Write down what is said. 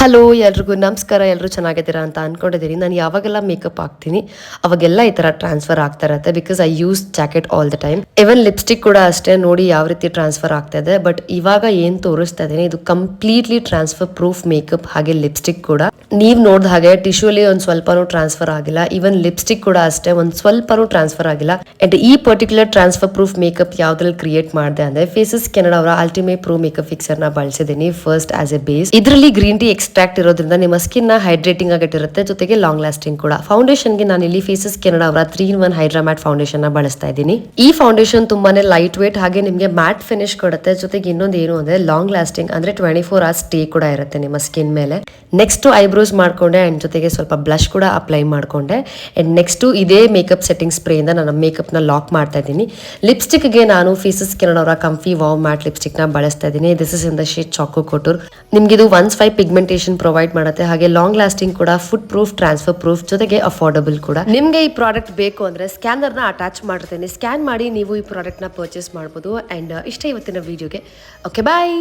Hello ಎಲ್ರಿಗೂ ನಮಸ್ಕಾರ. ಎಲ್ಲರೂ ಚೆನ್ನಾಗಿದ್ದೀರಾ ಅಂತ ಅನ್ಕೊಂಡಿದ್ದೀನಿ. ನಾನು ಯಾವಾಗೆಲ್ಲ ಮೇಕಪ್ ಹಾಕ್ತೀನಿ ಅವಾಗೆಲ್ಲ ಈ ಥರ ಟ್ರಾನ್ಸ್ಫರ್ ಆಗ್ತಾ ಇರುತ್ತೆ, because I use jacket all the time. Even lipstick ಕೂಡ ಅಷ್ಟೇ, ನೋಡಿ ಯಾವ ರೀತಿ ಟ್ರಾನ್ಸ್ಫರ್ ಆಗ್ತಾ ಇದೆ. ಬಟ್ ಇವಾಗ ಏನು ತೋರಿಸ್ತಾ ಇದ್ದೀನಿ ಇದು ಕಂಪ್ಲೀಟ್ಲಿ ಟ್ರಾನ್ಸ್ಫರ್ ಪ್ರೂಫ್ ಮೇಕಪ್. ಹಾಗೆ ಲಿಪ್ಸ್ಟಿಕ್ ಕೂಡ ನೀವು ನೋಡಿದ ಹಾಗೆ ಟಿಶ್ಯೂಲಿ ಒಂದು ಸ್ವಲ್ಪನೂ ಟ್ರಾನ್ಸ್ಫರ್ ಆಗಿಲ್ಲ. ಈವನ್ ಲಿಪ್ಸ್ಟಿಕ್ ಕೂಡ ಅಷ್ಟೇ, ಒಂದು ಸ್ವಲ್ಪನೂ ಟ್ರಾನ್ಸ್ಫರ್ ಆಗಿಲ್ಲ. ಅಂಡ್ ಈ ಪರ್ಟಿಕ್ಯುಲರ್ ಟ್ರಾನ್ಸ್ಫರ್ ಪ್ರೂಫ್ ಮೇಕಪ್ ಯಾವ್ದ್ರಲ್ಲಿ ಕ್ರಿಯೇಟ್ ಮಾಡಿದೆ ಅಂದ್ರೆ ಫೇಸಸ್ ಕೆನಡಾ ಅವರ ಅಲ್ಟಿಮೇಟ್ ಪ್ರೋ ಮೇಕಪ್ ಫಿಕ್ಸರ್ ನ ಬಳಸಿದ್ದೀನಿ ಫಸ್ಟ್ ಆಸ್ ಎ ಬೇಸ್. ಇದರಲ್ಲಿ ಗ್ರೀನ್ ಟೀ ಎಕ್ಸ್ಟ್ರಾಕ್ಟ್ ಇರೋದ್ರಿಂದ ನಿಮ್ಮ ಸ್ಕಿನ್ ನ ಹೈಡ್ರೇಟಿಂಗ್ ಆಗಿಟ್ಟಿರುತ್ತೆ, ಜೊತೆಗೆ ಲಾಂಗ್ ಲಾಸ್ಟಿಂಗ್ ಕೂಡ. ಫೌಂಡೇಶನ್ ಗೆ ನಾನು ಇಲ್ಲಿ ಫೇಸಸ್ ಕೆನಡಾ ಅವರ 3-in-1 ಹೈಡ್ರಾ ಮ್ಯಾಟ್ ಫೌಂಡೇಶನ್ ನ ಬಳಸ್ತಾ ಇದ್ದೀನಿ. ಈ ಫೌಂಡೇಶನ್ ತುಂಬಾನೇ ಲೈಟ್ ವೇಟ್, ಹಾಗೆ ನಿಮಗೆ ಮ್ಯಾಟ್ ಫಿನಿಶ್ ಕೊಡುತ್ತೆ. ಜೊತೆಗೆ ಇನ್ನೊಂದು ಏನು ಅಂದ್ರೆ ಲಾಂಗ್ ಲಾಸ್ಟಿಂಗ್, ಅಂದ್ರೆ 24 hours ಸ್ಟೇ ಕೂಡ ಇರುತ್ತೆ ನಿಮ್ಮ ಸ್ಕಿನ್ ಮೇಲೆ. ನೆಕ್ಸ್ಟ್ ಐಬ್ರೋಸ್ ಮಾಡ್ಕೊಂಡೆ ಅಂಡ್ ಜೊತೆಗೆ ಸ್ವಲ್ಪ ಬ್ಲಶ್ ಕೂಡ ಅಪ್ಲೈ ಮಾಡ್ಕೊಂಡೆ. ಅಂಡ್ ನೆಕ್ಸ್ಟ್ ಇದೇ ಮೇಕಪ್ ಸೆಟ್ಟಿಂಗ್ ಸ್ಪ್ರೇ ಇಂದ ನಾನು ಮೇಕಪ್ ನ ಲಾಕ್ ಮಾಡ್ತಾ ಇದ್ದೀನಿ. ಲಿಪ್ಸ್ಟಿಕ್ ಗೆ ನಾನು ಫೇಸಸ್ ಕೆನಡಾ ಅವರ ಕಂಫಿ ವಾವ್ ಮ್ಯಾಟ್ ಲಿಪ್ಸ್ಟಿಕ್ ನ ಬಳಸ್ತಾ ಇದ್ದೀನಿ. This is in the shade choco couture. ನಿಮ್ಗೆ ಇದು 1/5 ಪಿಗ್ಮೆಂಟೇಶನ್ ಪ್ರೊವೈಡ್ ಮಾಡುತ್ತೆ, ಹಾಗೆ ಲಾಂಗ್ ಲಾಸ್ಟಿಂಗ್ ಕೂಡ, ಫುಡ್ ಪ್ರೂಫ್, ಟ್ರಾನ್ಸ್ಫರ್ ಪ್ರೂಫ್, ಜೊತೆಗೆ ಅಫೋರ್ಡಬಲ್ ಕೂಡ. ನಿಮ್ಗೆ ಈ ಪ್ರಾಡಕ್ಟ್ ಬೇಕು ಅಂದ್ರೆ ಸ್ಕ್ಯಾನರ್ ನ ಅಟ್ಯಾಚ್ ಮಾಡಿರ್ತೀನಿ, ಸ್ಕ್ಯಾನ್ ಮಾಡಿ ನೀವು ಈ ಪ್ರಾಡಕ್ಟ್ ನ ಪರ್ಚೇಸ್ ಮಾಡಬಹುದು. ಅಂಡ್ ಇಷ್ಟ ಇವತ್ತಿನ ವಿಡಿಯೋಗೆ. ಓಕೆ, ಬಾಯ್.